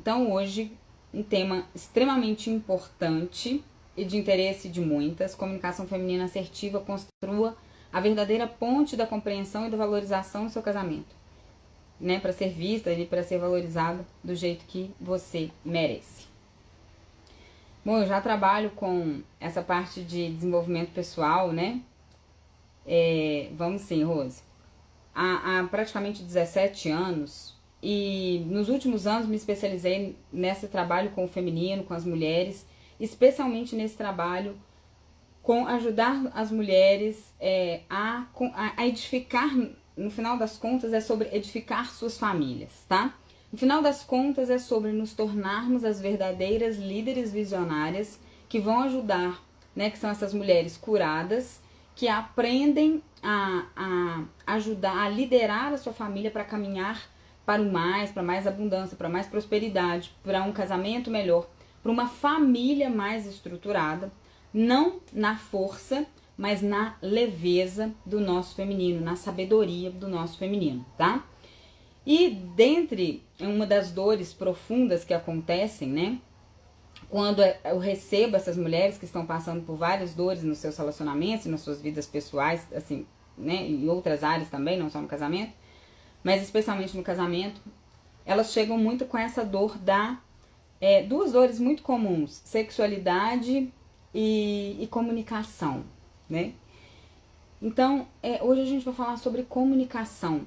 Então hoje, um tema extremamente importante e de interesse de muitas, comunicação feminina assertiva, construa a verdadeira ponte da compreensão e da valorização do seu casamento, né, para ser vista e para ser valorizada do jeito que você merece. Bom, eu já trabalho com essa parte de desenvolvimento pessoal, né? Vamos sim, Rose. Há praticamente 17 anos, e nos últimos anos me especializei nesse trabalho com o feminino, com as mulheres, especialmente nesse trabalho com ajudar as mulheres a edificar, no final das contas é sobre edificar suas famílias, tá? No final das contas é sobre nos tornarmos as verdadeiras líderes visionárias que vão ajudar, né, que são essas mulheres curadas, que aprendem a ajudar, a liderar a sua família para caminhar para o mais, para mais abundância, para mais prosperidade, para um casamento melhor, para uma família mais estruturada, não na força, mas na leveza do nosso feminino, na sabedoria do nosso feminino, tá? E dentre uma das dores profundas que acontecem, né, quando eu recebo essas mulheres que estão passando por várias dores nos seus relacionamentos, nas suas vidas pessoais, assim, né, em outras áreas também, não só no casamento, mas especialmente no casamento, elas chegam muito com essa dor duas dores muito comuns, sexualidade e comunicação, né? Então, hoje a gente vai falar sobre comunicação.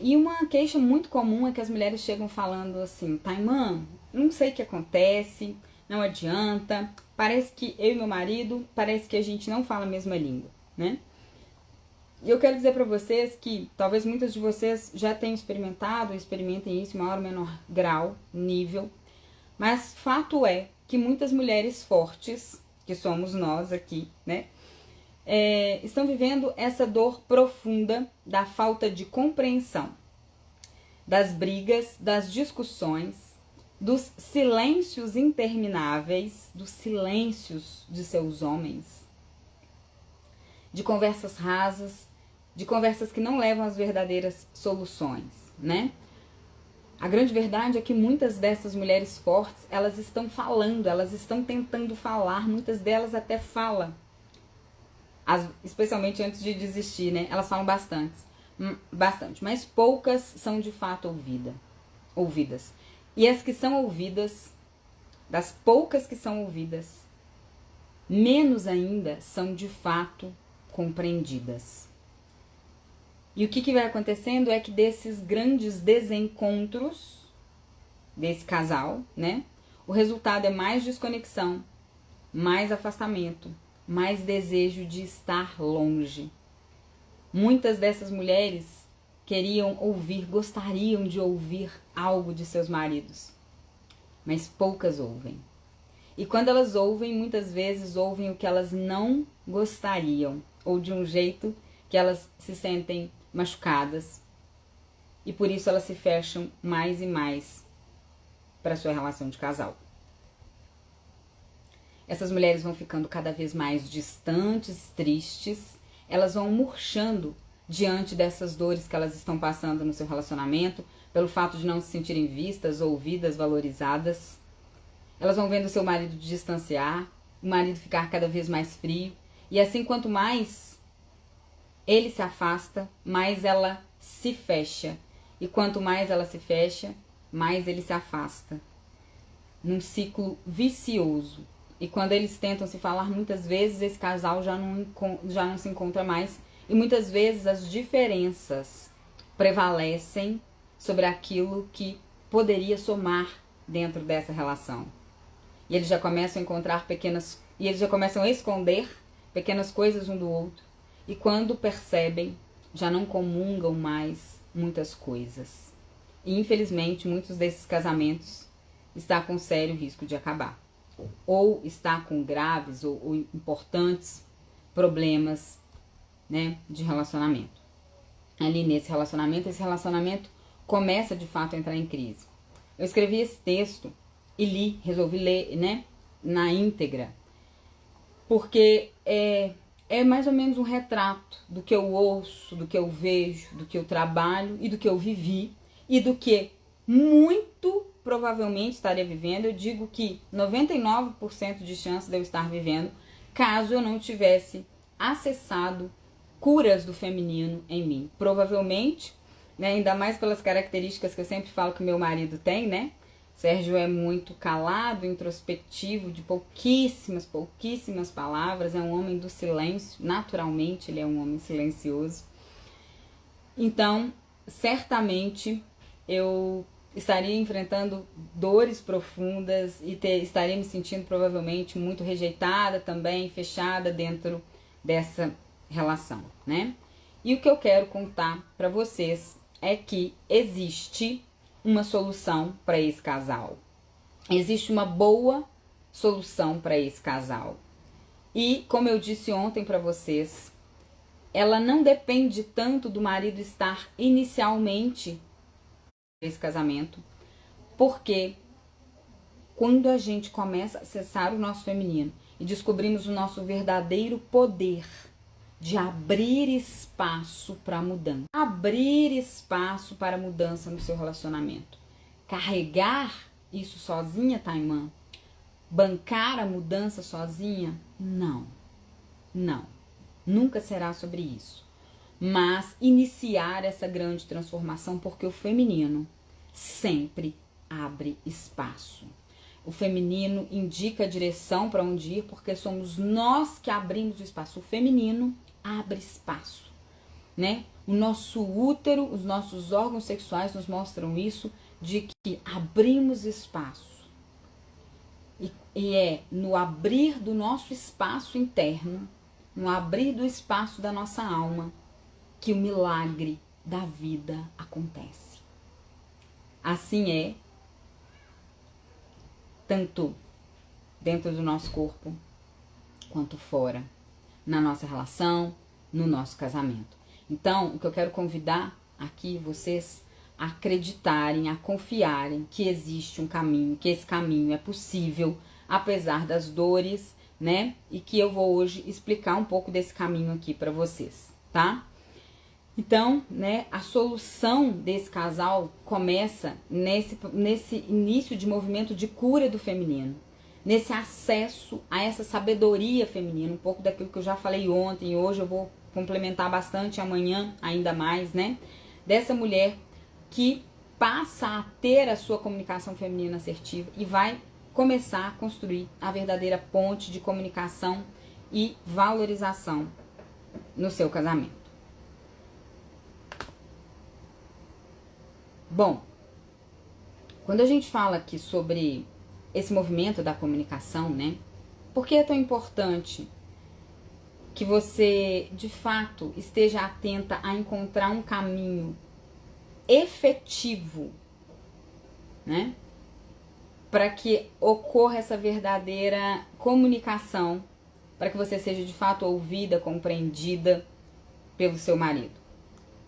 E uma queixa muito comum é que as mulheres chegam falando assim, Taimã, não sei o que acontece, não adianta, parece que eu e meu marido, parece que a gente não fala a mesma língua, né? E eu quero dizer pra vocês que talvez muitas de vocês já tenham experimentado, experimentem isso em maior ou menor grau, nível, mas fato é que muitas mulheres fortes, que somos nós aqui, né, estão vivendo essa dor profunda da falta de compreensão, das brigas, das discussões, dos silêncios intermináveis, dos silêncios de seus homens, de conversas rasas, de conversas que não levam às verdadeiras soluções, né? A grande verdade é que muitas dessas mulheres fortes, elas estão falando, elas estão tentando falar, muitas delas até falam, especialmente antes de desistir, né? Elas falam bastante, mas poucas são de fato ouvidas. E as que são ouvidas, das poucas que são ouvidas, menos ainda são de fato compreendidas. E o que vai acontecendo é que desses grandes desencontros desse casal, né? O resultado é mais desconexão, mais afastamento, mais desejo de estar longe. Muitas dessas mulheres gostariam de ouvir algo de seus maridos, mas poucas ouvem. E quando elas ouvem, muitas vezes ouvem o que elas não gostariam, ou de um jeito que elas se sentem machucadas, e por isso elas se fecham mais e mais para sua relação de casal. Essas mulheres vão ficando cada vez mais distantes, tristes, elas vão murchando diante dessas dores que elas estão passando no seu relacionamento, pelo fato de não se sentirem vistas, ouvidas, valorizadas. Elas vão vendo seu marido distanciar, o marido ficar cada vez mais frio, e assim quanto mais ele se afasta, mais ela se fecha, e quanto mais ela se fecha, mais ele se afasta, num ciclo vicioso. E quando eles tentam se falar, muitas vezes esse casal já não se encontra mais. E muitas vezes as diferenças prevalecem sobre aquilo que poderia somar dentro dessa relação. E eles já começam a encontrar eles já começam a esconder pequenas coisas um do outro. E quando percebem, já não comungam mais muitas coisas. E infelizmente, muitos desses casamentos estão com sério risco de acabar. Ou está com graves ou importantes problemas, né, de relacionamento. Ali nesse relacionamento, esse relacionamento começa de fato a entrar em crise. Eu escrevi esse texto e resolvi ler, né, na íntegra, porque é mais ou menos um retrato do que eu ouço, do que eu vejo, do que eu trabalho e do que eu vivi e do que muito provavelmente estaria vivendo. Eu digo que 99% de chance de eu estar vivendo, caso eu não tivesse acessado curas do feminino em mim. Provavelmente, né, ainda mais pelas características que eu sempre falo que meu marido tem, né? Sérgio é muito calado, introspectivo, de pouquíssimas palavras, é um homem do silêncio, naturalmente ele é um homem silencioso. Então, certamente eu estaria enfrentando dores profundas e estaria me sentindo provavelmente muito rejeitada também, fechada dentro dessa relação, né? E o que eu quero contar para vocês é que existe uma solução para esse casal. Existe uma boa solução para esse casal. E, como eu disse ontem para vocês, ela não depende tanto do marido estar inicialmente nesse casamento, porque quando a gente começa a acessar o nosso feminino e descobrimos o nosso verdadeiro poder de abrir espaço para mudança. Abrir espaço para mudança no seu relacionamento. Carregar isso sozinha, Taimã? Bancar a mudança sozinha? Não. Não. Nunca será sobre isso. Mas iniciar essa grande transformação, porque o feminino sempre abre espaço. O feminino indica a direção para onde ir, porque somos nós que abrimos o espaço. O feminino abre espaço, né? O nosso útero, os nossos órgãos sexuais nos mostram isso, de que abrimos espaço. E é no abrir do nosso espaço interno, no abrir do espaço da nossa alma, que o milagre da vida acontece. Assim é, tanto dentro do nosso corpo, quanto fora, na nossa relação, no nosso casamento. Então, o que eu quero convidar aqui vocês a acreditarem, a confiarem que existe um caminho, que esse caminho é possível, apesar das dores, né? E que eu vou hoje explicar um pouco desse caminho aqui para vocês, tá? Então, né, a solução desse casal começa nesse início de movimento de cura do feminino, nesse acesso a essa sabedoria feminina, um pouco daquilo que eu já falei ontem, e hoje eu vou complementar bastante, amanhã ainda mais, né? Dessa mulher que passa a ter a sua comunicação feminina assertiva e vai começar a construir a verdadeira ponte de comunicação e valorização no seu casamento. Bom, quando a gente fala aqui sobre esse movimento da comunicação, né? Por que é tão importante que você, de fato, esteja atenta a encontrar um caminho efetivo, né? Para que ocorra essa verdadeira comunicação, para que você seja, de fato, ouvida, compreendida pelo seu marido.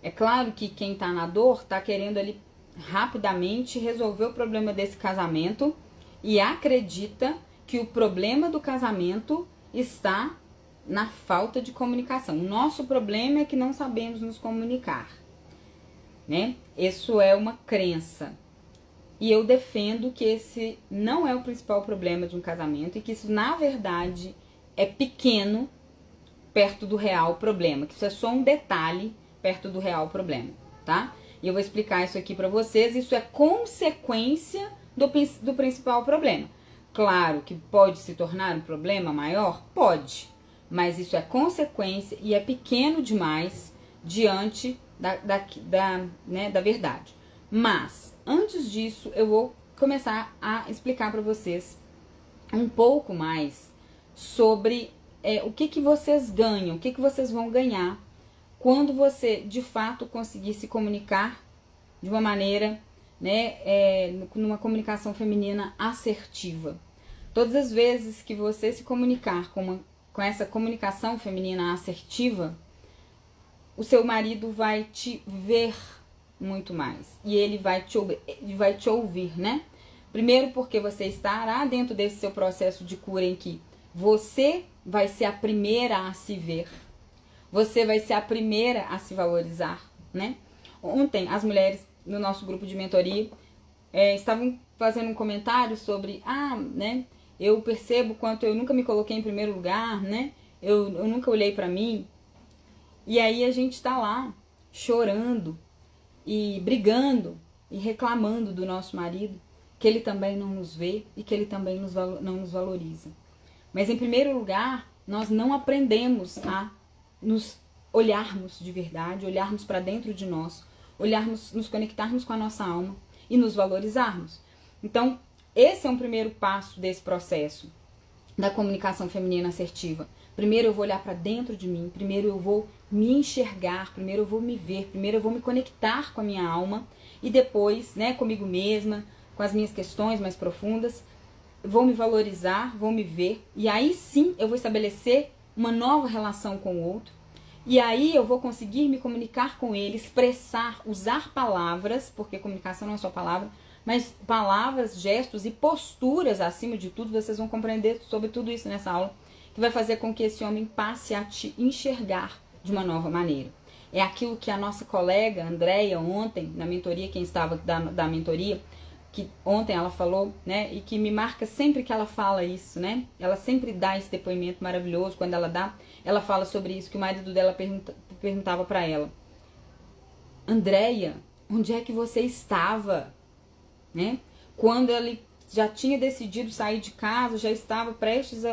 É claro que quem tá na dor tá querendo ali rapidamente resolver o problema desse casamento e acredita que o problema do casamento está na falta de comunicação. O nosso problema é que não sabemos nos comunicar, né? Isso é uma crença. E eu defendo que esse não é o principal problema de um casamento e que isso, na verdade, é pequeno perto do real problema, que isso é só um detalhe perto do real problema, tá? E eu vou explicar isso aqui pra vocês. Isso é consequência do principal problema. Claro que pode se tornar um problema maior? Pode. Mas isso é consequência e é pequeno demais diante da verdade. Mas, antes disso, eu vou começar a explicar pra vocês um pouco mais sobre o que vocês ganham, o que vocês vão ganhar quando você, de fato, conseguir se comunicar de uma maneira, né, numa comunicação feminina assertiva. Todas as vezes que você se comunicar com essa comunicação feminina assertiva, o seu marido vai te ver muito mais. E ele vai te ouvir, né? Primeiro porque você estará dentro desse seu processo de cura em que você vai ser a primeira a se ver. Você vai ser a primeira a se valorizar, né? Ontem, as mulheres no nosso grupo de mentoria estavam fazendo um comentário sobre, né, eu percebo quanto eu nunca me coloquei em primeiro lugar, né, eu nunca olhei pra mim. E aí a gente tá lá chorando e brigando e reclamando do nosso marido, que ele também não nos vê e que ele também não nos valoriza. Mas em primeiro lugar, nós não aprendemos a nos olharmos de verdade, olharmos para dentro de nós, olharmos, nos conectarmos com a nossa alma e nos valorizarmos. Então, esse é um primeiro passo desse processo da comunicação feminina assertiva. Primeiro eu vou olhar para dentro de mim, primeiro eu vou me enxergar, primeiro eu vou me ver, primeiro eu vou me conectar com a minha alma e depois, né, comigo mesma, com as minhas questões mais profundas, vou me valorizar, vou me ver e aí sim eu vou estabelecer uma nova relação com o outro e aí eu vou conseguir me comunicar com ele, expressar, usar palavras, porque comunicação não é só palavra, mas palavras, gestos e posturas, acima de tudo, vocês vão compreender sobre tudo isso nessa aula, que vai fazer com que esse homem passe a te enxergar de uma nova maneira. É aquilo que a nossa colega Andréia ontem, na mentoria, quem estava da mentoria, que ontem ela falou, né, e que me marca sempre que ela fala isso, né, ela sempre dá esse depoimento maravilhoso, quando ela dá, ela fala sobre isso, que o marido dela perguntava para ela, Andréia, onde é que você estava, né, quando ele já tinha decidido sair de casa, já estava prestes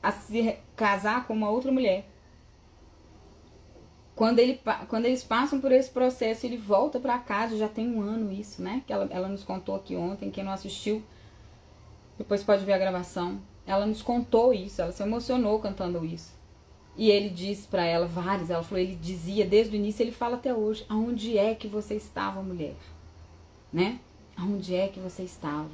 a se casar com uma outra mulher. Quando eles passam por esse processo, ele volta para casa, já tem um ano isso, né? Que ela nos contou aqui ontem, quem não assistiu, depois pode ver a gravação. Ela nos contou isso, ela se emocionou cantando isso. E ele disse para ela, ela falou, ele dizia desde o início, ele fala até hoje, aonde é que você estava, mulher? Né? Aonde é que você estava?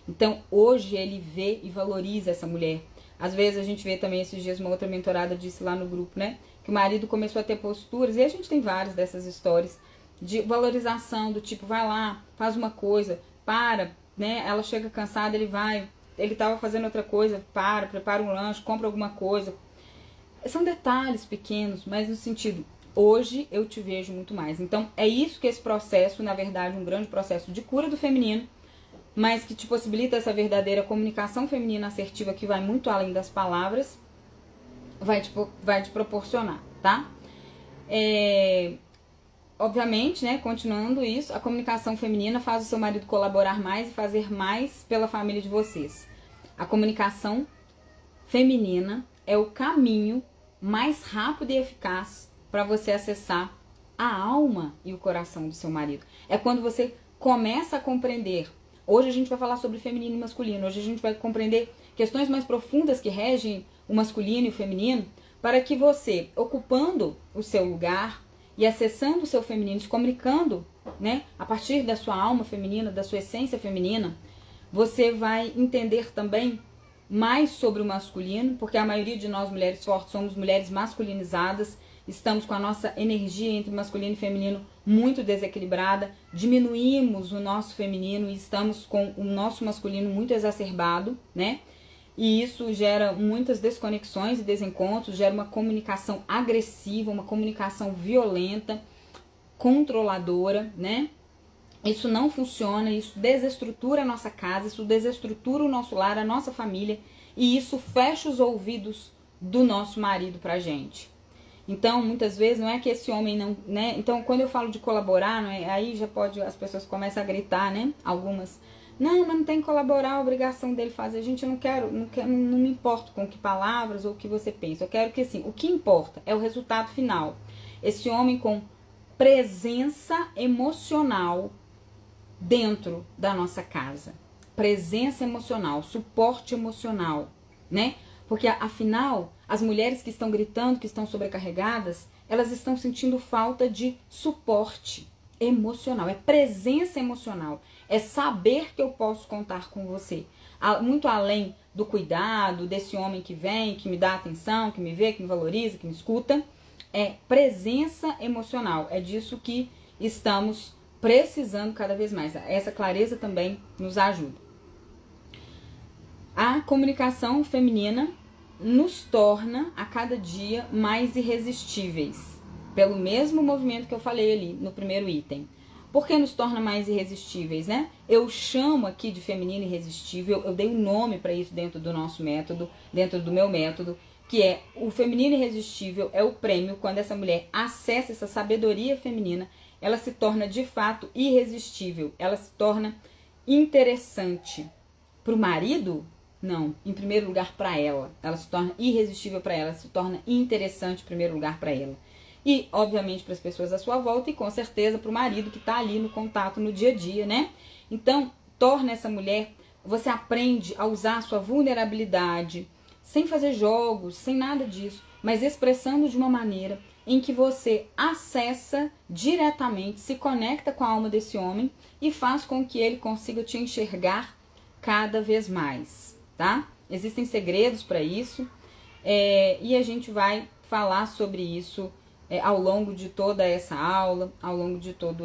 Então, hoje ele vê e valoriza essa mulher. Às vezes a gente vê também esses dias, uma outra mentorada disse lá no grupo, né? Que o marido começou a ter posturas, e a gente tem várias dessas histórias, de valorização, do tipo, vai lá, faz uma coisa, para, né? Ela chega cansada, ele tava fazendo outra coisa, prepara um lanche, compra alguma coisa. São detalhes pequenos, mas no sentido, hoje eu te vejo muito mais. Então, é isso que esse processo, na verdade, um grande processo de cura do feminino, mas que te possibilita essa verdadeira comunicação feminina assertiva que vai muito além das palavras, vai te proporcionar, tá? Obviamente, né, continuando isso, a comunicação feminina faz o seu marido colaborar mais e fazer mais pela família de vocês. A comunicação feminina é o caminho mais rápido e eficaz para você acessar a alma e o coração do seu marido. É quando você começa a compreender. Hoje a gente vai falar sobre feminino e masculino. Hoje a gente vai compreender questões mais profundas que regem o masculino e o feminino, para que você, ocupando o seu lugar e acessando o seu feminino, se comunicando, né, a partir da sua alma feminina, da sua essência feminina, você vai entender também mais sobre o masculino, porque a maioria de nós mulheres fortes somos mulheres masculinizadas, estamos com a nossa energia entre masculino e feminino muito desequilibrada, diminuímos o nosso feminino e estamos com o nosso masculino muito exacerbado, né? E isso gera muitas desconexões e desencontros, gera uma comunicação agressiva, uma comunicação violenta, controladora, né? Isso não funciona, isso desestrutura a nossa casa, isso desestrutura o nosso lar, a nossa família, e isso fecha os ouvidos do nosso marido pra gente. Então, muitas vezes, não é que esse homem não, né? Então, quando eu falo de colaborar, não é? Aí já pode, as pessoas começam a gritar, né? Algumas, não, mas não tem que colaborar, a obrigação dele fazer. Gente, eu não me importo com que palavras ou o que você pensa. Eu quero que, assim, o que importa é o resultado final. Esse homem com presença emocional dentro da nossa casa. Presença emocional, suporte emocional, né? Porque, afinal, as mulheres que estão gritando, que estão sobrecarregadas, elas estão sentindo falta de suporte emocional, é presença emocional, é saber que eu posso contar com você. Muito além do cuidado, desse homem que vem, que me dá atenção, que me vê, que me valoriza, que me escuta, é presença emocional, é disso que estamos precisando cada vez mais. Essa clareza também nos ajuda. A comunicação feminina nos torna a cada dia mais irresistíveis, pelo mesmo movimento que eu falei ali no primeiro item. Por que nos torna mais irresistíveis, né? Eu chamo aqui de feminino irresistível, eu dei um nome para isso dentro do nosso método, dentro do meu método, que é o feminino irresistível, é o prêmio quando essa mulher acessa essa sabedoria feminina, ela se torna de fato irresistível, ela se torna interessante. Para o marido, não, em primeiro lugar para ela se torna irresistível para ela, se torna interessante em primeiro lugar para ela. E, obviamente, para as pessoas à sua volta e, com certeza, para o marido que está ali no contato no dia a dia, né? Então, torna essa mulher, você aprende a usar a sua vulnerabilidade, sem fazer jogos, sem nada disso, mas expressando de uma maneira em que você acessa diretamente, se conecta com a alma desse homem e faz com que ele consiga te enxergar cada vez mais, tá? Existem segredos para isso, e a gente vai falar sobre isso ao longo de toda essa aula, ao longo de todo